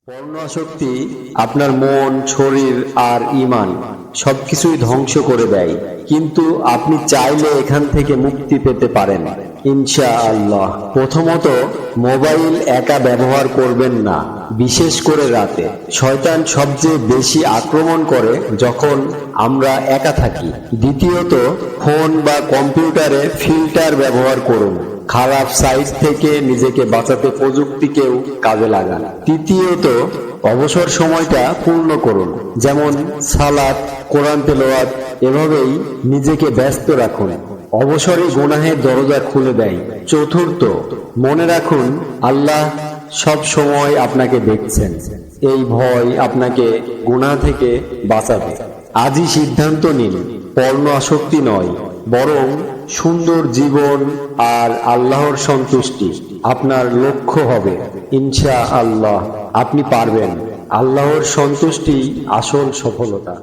পর্ণ আসক্তি আপনার মন, শরীর আর ঈমান সবকিছুই ধ্বংস করে দেয়, কিন্তু আপনি চাইলে এখান থেকে মুক্তি পেতে পারেন ইনশাআল্লাহ। প্রথমত, মোবাইল একা ব্যবহার করবেন না, বিশেষ করে রাতে। শয়তান সবচেয়ে বেশি আক্রমণ করে যখন আমরা একা থাকি। দ্বিতীয়ত, ফোন বা কম্পিউটারে ফিল্টার ব্যবহার করুন। খারাপ সাইট থেকে নিজেকে বাঁচাতে প্রযুক্তিকেও কাজে লাগান। তৃতীয়ত, অবসর সময়টা পূর্ণ করুন, যেমন সালাত, কোরআন তেলাওয়াত। এভাবেই নিজেকে ব্যস্ত রাখুন। অবসরে গুনাহের দরজা খুলে দেয়। চতুর্থ, মনে রাখুন আল্লাহ সব সময় আপনাকে দেখছেন। এই ভয় আপনাকে গুনাহ থেকে বাঁচাবে। আজই সিদ্ধান্ত নিন, পর্ণ আসক্তি নয়, বরং সুন্দর জীবন আর আল্লাহর সন্তুষ্টি আপনার লক্ষ্য হবে ইনশাআল্লাহ। আপনি পারবেন। আল্লাহর সন্তুষ্টি আসল সফলতা।